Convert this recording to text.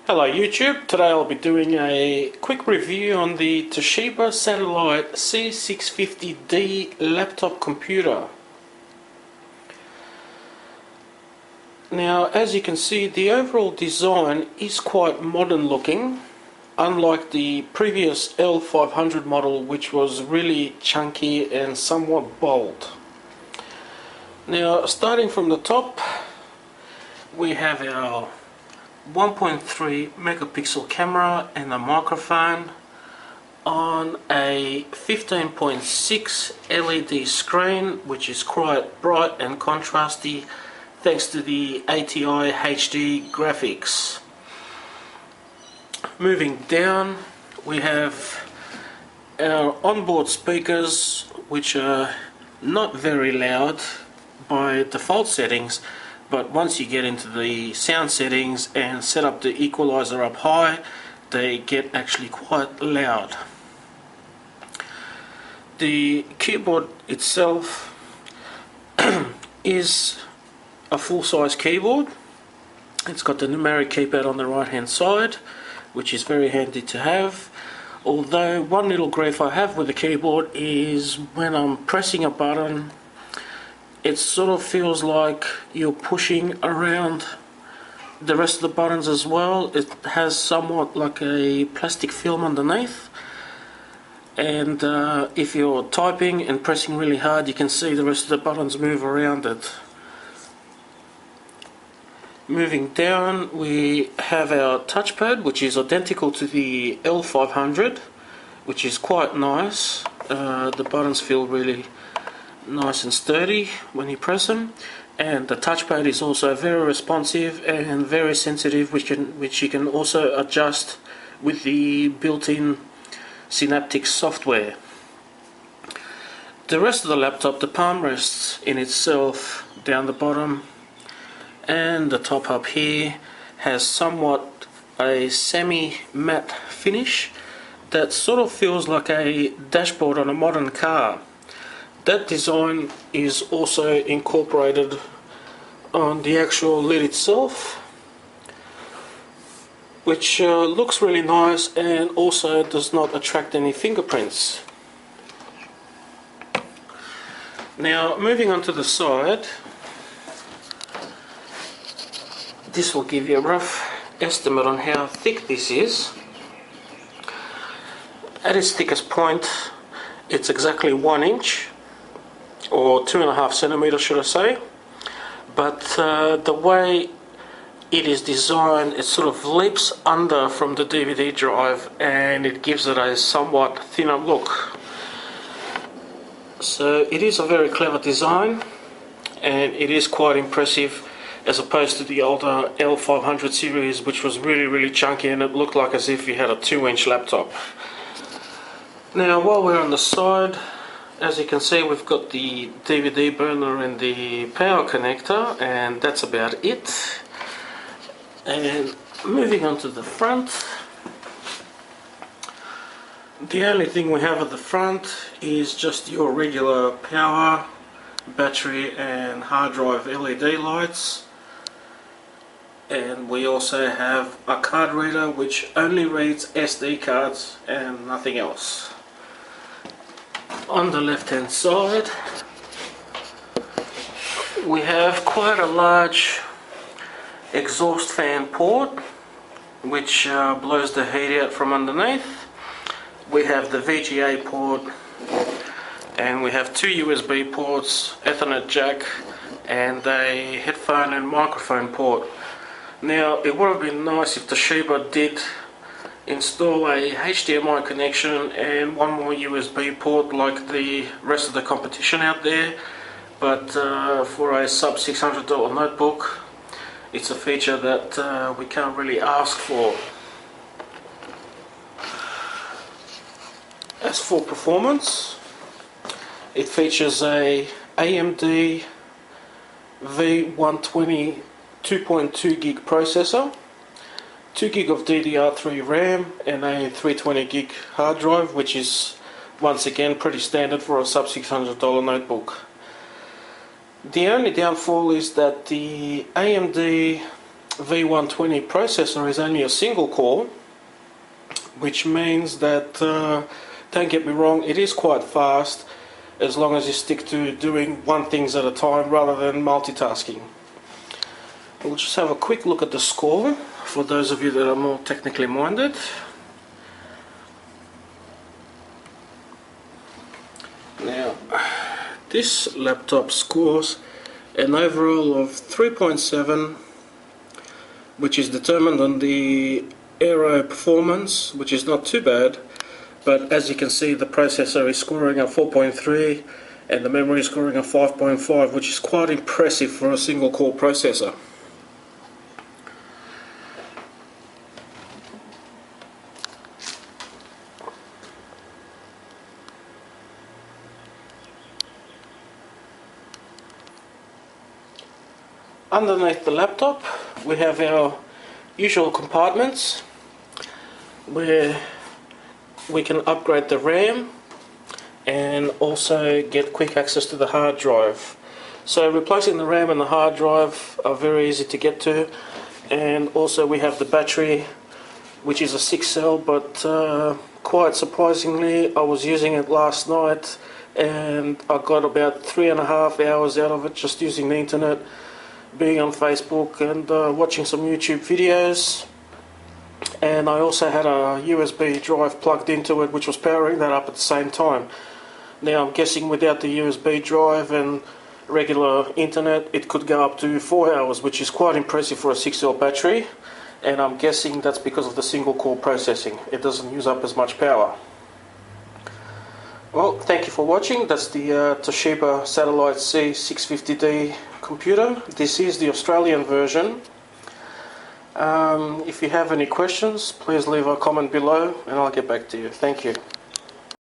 Hello YouTube, today I'll be doing a quick review on the Toshiba Satellite C650D laptop computer. Now, as you can see, the overall design is quite modern looking, unlike the previous L500 model, which was really chunky and somewhat bold. Now, starting from the top, we have our 1.3 megapixel camera and a microphone on a 15.6 LED screen, which is quite bright and contrasty thanks to the ATI HD graphics. Moving down, we have our onboard speakers, which are not very loud by default settings, but once you get into the sound settings and set up the equalizer up high, they get actually quite loud. The keyboard itself is a full-size keyboard. It's got the numeric keypad on the right hand side, which is very handy to have. Although one little grief I have with the keyboard is when I'm pressing a button, it sort of feels like you're pushing around the rest of the buttons as well. It has somewhat like a plastic film underneath, and if you're typing and pressing really hard, you can see the rest of the buttons move around it. Moving down, we have our touchpad, which is identical to the L500, which is quite nice. The buttons feel really nice and sturdy when you press them, and the touchpad is also very responsive and very sensitive, which you can also adjust with the built-in Synaptics software. The rest of the laptop, the palm rests in itself down the bottom, and the top up here has somewhat a semi-matte finish that sort of feels like a dashboard on a modern car. That design is also incorporated on the actual lid itself, which looks really nice and also does not attract any fingerprints. Now, moving on to the side, this will give you a rough estimate on how thick this is. At its thickest point, it's exactly 1 inch, or 2.5 centimeters should I say, but the way it is designed, it sort of leaps under from the DVD drive and it gives it a somewhat thinner look. So it is a very clever design, and it is quite impressive as opposed to the older L500 series, which was really chunky and it looked like as if you had a 2-inch laptop. Now, while we're on the side, as you can see, we've got the DVD burner and the power connector, and that's about it. And moving on to the front, the only thing we have at the front is just your regular power, battery and hard drive LED lights. And we also have a card reader which only reads SD cards and nothing else. On the left hand side, we have quite a large exhaust fan port which blows the heat out from underneath. We have the VGA port, and we have 2 USB ports, Ethernet jack and a headphone and microphone port. Now, it would have been nice if Toshiba did install a HDMI connection and 1 more USB port like the rest of the competition out there, but for a sub $600 notebook, it's a feature that we can't really ask for. As for performance, it features a AMD V120 2.2 gig processor, 2 gig of DDR3 RAM and a 320 gig hard drive, which is once again pretty standard for a sub $600 notebook. The only downfall is that the AMD V120 processor is only a single core, which means that, don't get me wrong, it is quite fast as long as you stick to doing one thing at a time rather than multitasking. We'll just have a quick look at the score for those of you that are more technically minded. Now, this laptop scores an overall of 3.7, which is determined on the Aero Performance, which is not too bad, but as you can see, the processor is scoring a 4.3 and the memory is scoring a 5.5, which is quite impressive for a single core processor. Underneath the laptop we have our usual compartments where we can upgrade the RAM and also get quick access to the hard drive. So replacing the RAM and the hard drive are very easy to get to, and also we have the battery, which is a 6 cell, but quite surprisingly I was using it last night and I got about 3.5 hours out of it just using the internet, being on Facebook and watching some YouTube videos. And I also had a USB drive plugged into it, which was powering that up at the same time. Now I'm guessing without the USB drive and regular internet it could go up to 4 hours, which is quite impressive for a 6 cell battery, and I'm guessing that's because of the single core processing. It doesn't use up as much power. Well, thank you for watching. That's the Toshiba Satellite C650D computer. This is the Australian version. If you have any questions, please leave a comment below and I'll get back to you. Thank you.